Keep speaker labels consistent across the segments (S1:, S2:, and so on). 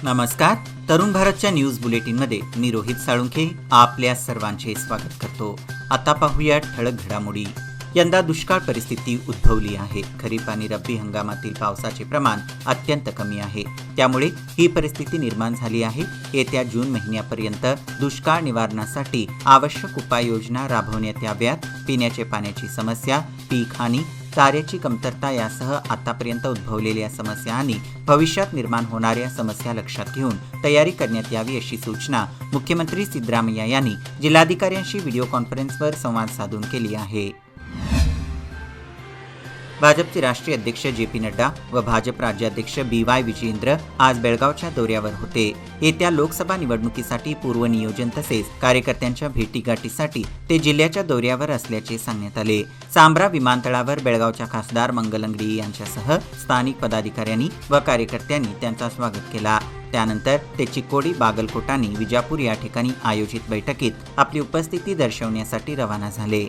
S1: नमस्कार. तरुण भारतच्या न्यूज बुलेटिनमध्ये मी रोहित साळुंखे आपल्या सर्वांचे स्वागत करतो. आता पाहूया ठळक घडामोडी. यंदा दुष्काळ परिस्थिती उद्भवली आहे. खरीप आणि रब्बी हंगामातील पावसाचे प्रमाण अत्यंत कमी आहे. त्यामुळे ही परिस्थिती निर्माण झाली आहे. येत्या जून महिन्यापर्यंत दुष्काळ निवारणासाठी आवश्यक उपाययोजना राबवण्यात याव्यात. पिण्याच्या पाण्याची समस्या, पीक हानी, चाऱ्याची कमतरता यासह आतापर्यंत उद्भवलेल्या समस्या आणि भविष्यात निर्माण होणाऱ्या समस्या लक्षात घेऊन तयारी करण्यात यावी अशी सूचना मुख्यमंत्री सिद्धरामय्या यांनी जिल्हाधिकाऱ्यांशी व्हिडिओ कॉन्फरन्सवर संवाद साधून केली आहे. भाजपचे राष्ट्रीय अध्यक्ष जे.पी. नड्डा व भाजप राज्याध्यक्ष बी.वाय. विजयेंद्र आज बेळगावच्या दौऱ्यावर होते. येत्या लोकसभा निवडणुकीसाठी पूर्वनियोजन तसेच कार्यकर्त्यांच्या भेटीगाठीसाठी ते जिल्ह्याच्या दौऱ्यावर असल्याचे सांगण्यात आले. सांब्रा विमानतळावर बेळगावच्या खासदार मंगल अंगडी यांच्यासह स्थानिक पदाधिकाऱ्यांनी व कार्यकर्त्यांनी त्यांचा स्वागत केला. त्यानंतर ते चिक्कोडी, बागलकोट आणि विजापूर या ठिकाणी आयोजित बैठकीत आपली उपस्थिती दर्शवण्यासाठी रवाना झाले.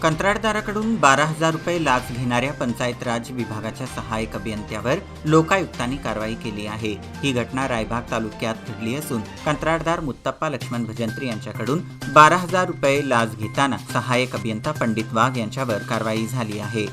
S1: कंत्राटदाराकडून 12,000 रुपये लाच घेणाऱ्या पंचायत राज विभागाच्या सहाय्यक अभियंत्यावर लोकायुक्तांनी कारवाई केली आहे. ही घटना रायबाग तालुक्यात घडली असून कंत्राटदार मुत्तप्पा लक्ष्मण भजंत्री यांच्याकडून 12,000 रुपये लाच घेताना सहाय्यक अभियंता पंडित वाघ यांच्यावर कारवाई झाली आहे.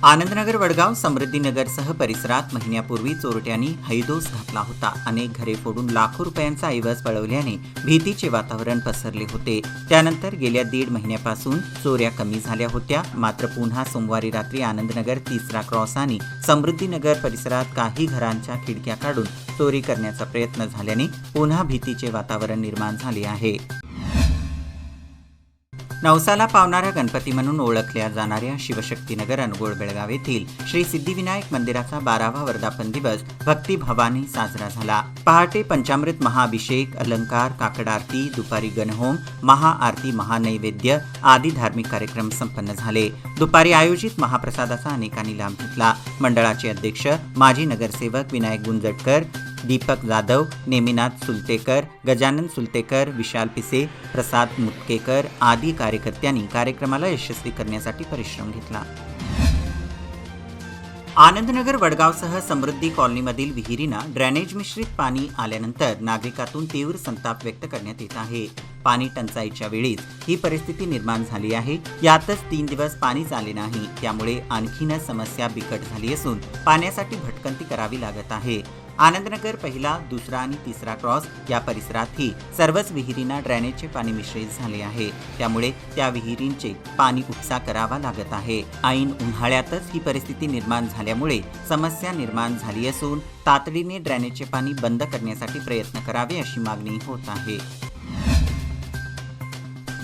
S1: आनंदनगर, वडगाव, समृद्धीनगरसह परिसरात महिन्यापूर्वी चोरट्यांनी हैदोस घातला होता. अनेक घरे फोडून लाखो रुपयांचा ऐवज पळवल्याने भीतीचे वातावरण पसरले होते. त्यानंतर गेल्या 1.5 महिन्यापासून चोऱ्या कमी झाल्या होत्या. मात्र पुन्हा सोमवारी रात्री आनंदनगर 3रा क्रॉस आणि समृद्धीनगर परिसरात काही घरांच्या खिडक्या काढून चोरी करण्याचा प्रयत्न झाल्याने पुन्हा भीतीचे वातावरण निर्माण झाले आहे. नवसाला पावणारा गणपती म्हणून ओळखल्या जाणाऱ्या शिवशक्तीनगर अनुगोळ बेळगाव येथील श्री सिद्धिविनायक मंदिराचा 12वा वर्धापन दिवस भक्तिभावाने साजरा झाला. पहाटे पंचामृत महाअभिषेक, अलंकार, काकड आरती, दुपारी गणहोम, महाआरती, महानैवेद्य आदी धार्मिक कार्यक्रम संपन्न झाले. दुपारी आयोजित महाप्रसादाचा अनेकांनी लाभ घेतला. मंडळाचे अध्यक्ष माजी नगरसेवक विनायक गुंजटकर, दीपक जाधव, नेमिनाथ सुलतेकर, गजानन सुलतेकर, विशाल पिसे, प्रसाद मुतकेकर आदी कार्यकर्त्यांनी कार्यक्रमाला यशस्वी करण्यासाठी परिश्रम घेतला. आनंदनगर, वडगावसह समृद्धी कॉलनीमधील विहिरींना ड्रेनेज मिश्रित पाणी आल्यानंतर नागरिकातून तीव्र संताप व्यक्त करण्यात येत आहे. पाणी टंचाईच्या वेळीच ही परिस्थिती निर्माण झाली आहे. यातच 3 दिवस पाणीच आले नाही. त्यामुळे आणखीनच समस्या बिकट झाली असून पाण्यासाठी भटकंती करावी लागत आहे. आनंदनगर 1, 2 आणि 3रा क्रॉस या परिसरातही सर्वच विहिरींना ड्रेनेजचे पाणी मिश्रित झाले आहे. त्यामुळे त्या विहिरींचे पाणी उपसा करावा लागत आहे. ऐन उन्हाळ्यातच ही परिस्थिती निर्माण झाल्यामुळे समस्या निर्मार्ट झाली असून तातडीने ड्रेनेजचे पाणी बंद करण्यासाठी प्रयत्न करावे अशी मागणी होत आहे.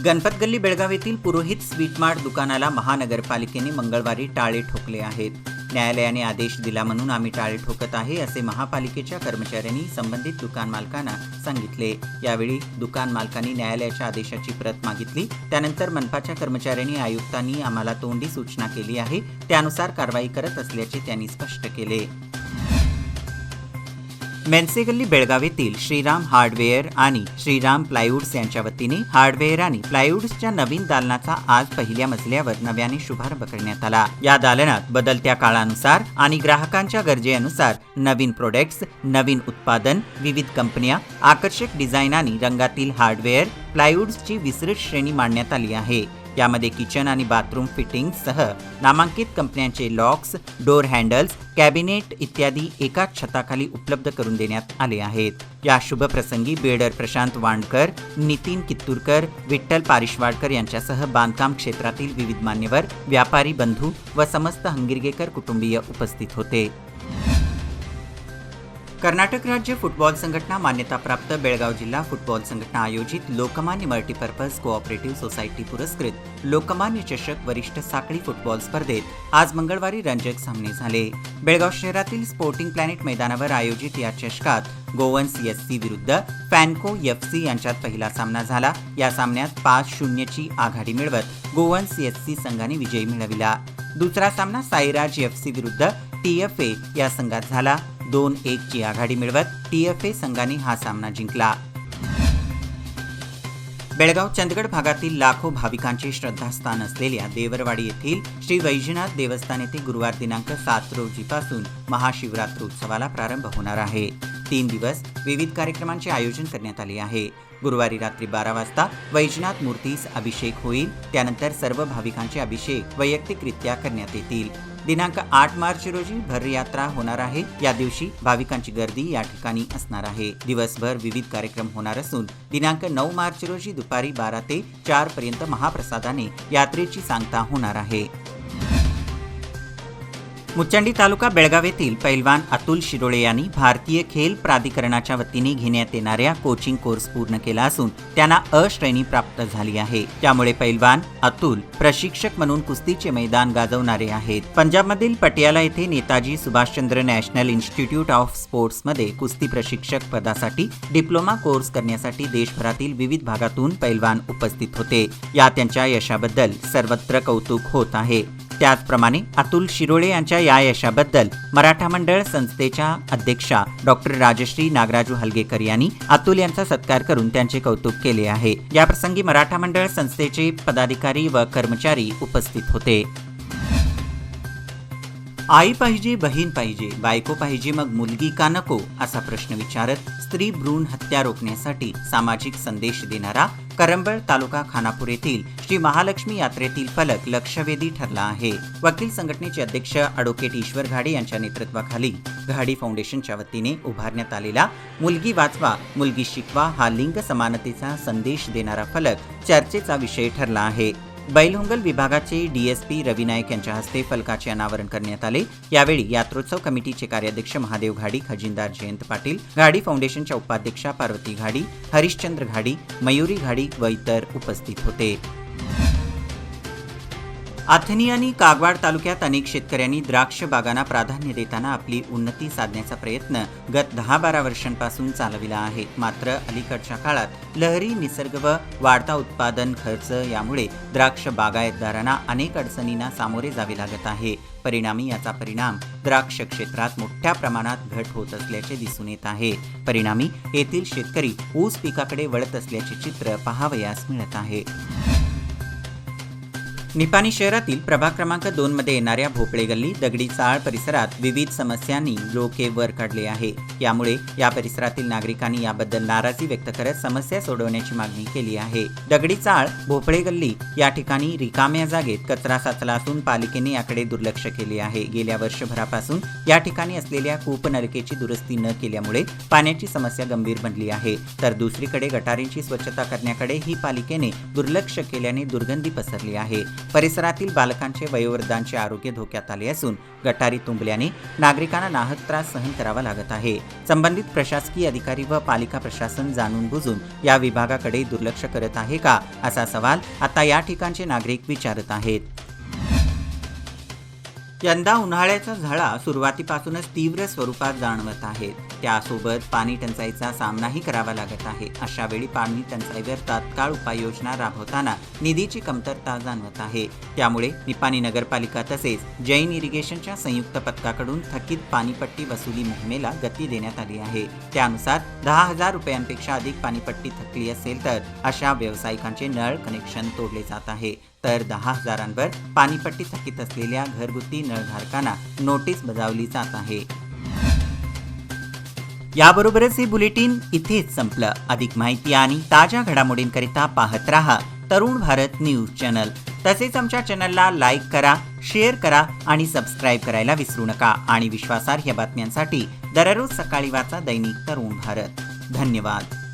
S1: गणपत गल्ली, बेळगाव येथील पुरोहित स्वीट मार्ट दुकानाला महानगरपालिकेने मंगळवारी टाळे ठोकले आहेत. न्यायालयाने आदेश दिला म्हणून आम्ही टाळे ठोकत आहे असे महापालिकेच्या कर्मचाऱ्यांनी संबंधित दुकान मालकांना सांगितले. यावेळी दुकान मालकांनी न्यायालयाच्या आदेशाची प्रत मागितली. त्यानंतर मनपाच्या कर्मचाऱ्यांनी आयुक्तांनी आम्हाला तोंडी सूचना केली आहे, त्यानुसार कारवाई करत असल्याचे त्यांनी स्पष्ट केले. मेन्से गल्ली, बेळगाव येथील श्रीराम हार्डवेअर आणि श्रीराम प्लायवुड्स यांच्या वतीने हार्डवेअर आणि प्लायवुड्सच्या नवीन दालनाचा आज पहिल्या मजल्यावर नव्याने शुभारंभ करण्यात आला. या दालनात बदलत्या काळानुसार आणि ग्राहकांच्या गरजेनुसार नवीन प्रोडक्ट्स, नवीन उत्पादन, विविध कंपन्या, आकर्षक डिझाईन आणि रंगातील हार्डवेअर प्लायवुड्सची विस्तृत श्रेणी मांडण्यात आली आहे. यामध्ये किचन आणि बाथरूम फिटिंग्ससह नामांकित कंपन्यांचे लॉक्स, डोर हँडल्स, कॅबिनेट इत्यादी एकाच छताखाली उपलब्ध करून देण्यात आले आहेत. या शुभप्रसंगी बिल्डर प्रशांत वांडकर, नितीन कित्तूरकर, विठ्ठल पारिशवाडकर यांच्यासह बांधकाम क्षेत्रातील विविध मान्यवर, व्यापारी बंधू व समस्त हंगिरगेकर कुटुंबीय उपस्थित होते. कर्नाटक राज्य फुटबॉल संघटना मान्यताप्राप्त बेळगाव जिल्हा फुटबॉल संघटना आयोजित लोकमान्य मल्टीपर्पज कोऑपरेटिव्ह सोसायटी पुरस्कृत लोकमान्य चषक वरिष्ठ साखळी फुटबॉल स्पर्धेत आज मंगळवारी रंजक सामने झाले. बेळगाव शहरातील स्पोर्टिंग प्लॅनेट मैदानावर आयोजित या चषकात गोवन्स एससी विरुद्ध फॅन्को एफसी यांच्यात पहिला सामना झाला. या सामन्यात 5-0ची आघाडी मिळवत गोवन्स एससी संघाने विजय मिळविला. दुसरा सामना साईराज एफसी विरुद्ध टीएफए या संघात झाला. 2-1ची आघाडी मिळवत टीएफए संघाने हा सामना जिंकला. बेळगाव चंदगड भागातील लाखो भाविकांचे श्रद्धास्थान असलेल्या देवरवाडी येथील श्री वैजनाथ देवस्थान येथे गुरुवार दिनांक 7 रोजीपासून महाशिवरात्रोत्सवाला प्रारंभ होणार आहे. 3 दिवस विविध कार्यक्रमांचे आयोजन करण्यात आले आहे. गुरुवारी रात्री 12 वाजता वैजनाथ मूर्तीस अभिषेक होईल. त्यानंतर सर्व भाविकांचे अभिषेक वैयक्तिकरित्या करण्यात येतील. दिनांक 8 मार्च रोजी भरयात्रा होणार आहे. या दिवशी भाविकांची गर्दी या ठिकाणी असणार आहे. दिवसभर विविध कार्यक्रम होणार असून दिनांक 9 मार्च रोजी दुपारी 12 ते 4 पर्यंत महाप्रसादाने यात्रेची सांगता होणार आहे. मुचंडी तालुका बेळगाव येथील पैलवान अतुल शिरोळे यांनी भारतीय खेल प्राधिकरणाच्या वतीने घेण्यात येणाऱ्या कोचिंग कोर्स पूर्ण केला असून त्यांना अ श्रेणी प्राप्त झाली आहे. त्यामुळे पैलवान अतुल प्रशिक्षक म्हणून कुस्तीचे मैदान गाजवणारे आहेत. पंजाबमधील पटियाला येथे Netaji Subhashchandra national institute of स्पोर्ट्समध्ये कुस्ती प्रशिक्षक पदासाठी डिप्लोमा कोर्स करण्यासाठी देशभरातील विविध भागातून पैलवान उपस्थित होते. या त्यांच्या यशाबद्दल सर्वत्र कौतुक होत आहे. त्याचप्रमाणे अतुल शिरोळे यांच्या या यशाबद्दल मराठा मंडळ संस्थेच्या अध्यक्षा डॉक्टर राजश्री नागराजू हलगेकर यांनी अतुल यांचा सत्कार करून त्यांचे कौतुक केले आहे. याप्रसंगी मराठा मंडळ संस्थेचे पदाधिकारी व कर्मचारी उपस्थित होते. आई पाहिजे, बहीण पाहिजे, बायको पाहिजे, मग मुलगी का नको, असा प्रश्न विचारत स्त्री भ्रूण हत्या रोखण्यासाठी सामाजिक संदेश देणारा करंबळ तालुका खानापूर येथील श्री महालक्ष्मी यात्रेतील फलक लक्षवेधी ठरला आहे. वकील संघटनेचे अध्यक्ष ॲडव्होकेट ईश्वर घाडी यांच्या नेतृत्वाखाली घाडी फाउंडेशनच्या वतीने उभारण्यात आलेला मुलगी वाचवा, मुलगी शिकवा हा लिंग समानतेचा संदेश देणारा फलक चर्चेचा विषय ठरला आहे. बैलहोंगल विभागाचे डीएसपी रवी नाईक यांच्या हस्ते फलकाचे अनावरण करण्यात आले. यावेळी यात्रोत्सव कमिटीचे कार्याध्यक्ष महादेव घाडी, खजिनदार जयंत पाटील, घाडी फाउंडेशनच्या उपाध्यक्षा पार्वती घाडी, हरिश्चंद्र घाडी, मयुरी घाडी व इतर उपस्थित होते. आथनी आणि कागवाड तालुक्यात अनेक शेतकऱ्यांनी द्राक्ष बागांना प्राधान्य देताना आपली उन्नती साधण्याचा प्रयत्न गत 10-12 वर्षांपासून चालविला आहे. मात्र अलीकडच्या काळात लहरी निसर्ग व वाढता उत्पादन खर्च यामुळे द्राक्ष बागायतदारांना अनेक अडचणींना सामोरे जावे लागत आहे. परिणामी याचा परिणाम द्राक्ष क्षेत्रात मोठ्या प्रमाणात घट होत असल्याचे दिसून येत आहे. परिणामी येथील शेतकरी ऊस पिकाकडे वळत असल्याचे चित्र पाहावयास मिळत आहे. निपाणी शहरातील प्रभाग क्रमांक 2 मध्ये येणाऱ्या भोपळे गल्ली, दगडी चाळ परिसरात विविध समस्यांनी डोके वर काढले आहे. यामुळे या परिसरातील नागरिकांनी याबद्दल नाराजी व्यक्त करत समस्या सोडवण्याची मागणी केली आहे. दगडी चाळ भोपळे गल्ली या ठिकाणी रिकाम्या जागेत कचरा साचला असून पालिकेने याकडे दुर्लक्ष केले आहे. गेल्या वर्षभरापासून या ठिकाणी असलेल्या कूपनलिकेची दुरुस्ती न केल्यामुळे पाण्याची समस्या गंभीर बनली आहे. तर दुसरीकडे गटारींची स्वच्छता करण्याकडे ही पालिकेने दुर्लक्ष केल्याने दुर्गंधी पसरली आहे. परिसरातील बालकांचे वयोवृद्धांचे आरोग्य धोक्यात आले असून गटारी तुंबल्याने नागरिकांना नाहक त्रास सहन करावा लागत आहे. संबंधित प्रशासकीय अधिकारी व पालिका प्रशासन जाणून बुजून या विभागाकडे दुर्लक्ष करत आहे का, असा सवाल आता या ठिकाणचे नागरिक विचारत आहेत. यंदा उन्हाळ्याचा झळा सुरुवातीपासूनच तीव्र स्वरूपात जाणवत आहे. त्यासोबत पाणी टंचाईचा सामनाही करावा लागत आहे. अशा वेळी पाणी टंचाईवर तात्काळ उपाययोजना राबवताना निधीची कमतरता जाणवत आहे. त्यामुळे निपाणी नगरपालिका तसेच जैन इरिगेशनच्या संयुक्त पथकाकडून थकीत पाणीपट्टी वसुली मोहिमेला गती देण्यात आली आहे. त्यानुसार 10,000 रुपयांपेक्षा अधिक पाणीपट्टी थकली असेल तर अशा व्यावसायिकांचे नळ कनेक्शन तोडले जात आहे. तर 10,000वर पाणीपट्टी थकीत असलेल्या घरगुती नळधारकांना नोटीस बजावली जात आहे. याबरोबरच हे बुलेटिन इथेच संपलं. अधिक माहिती आणि ताज्या घडामोडींकरिता पाहत रहा तरुण भारत न्यूज चॅनल. तसेच आमच्या चॅनलला लाईक करा, शेअर करा आणि सबस्क्राईब करायला विसरू नका. आणि विश्वासार्ह बातम्यांसाठी दररोज सकाळी वाचा दैनिक तरुण भारत. धन्यवाद.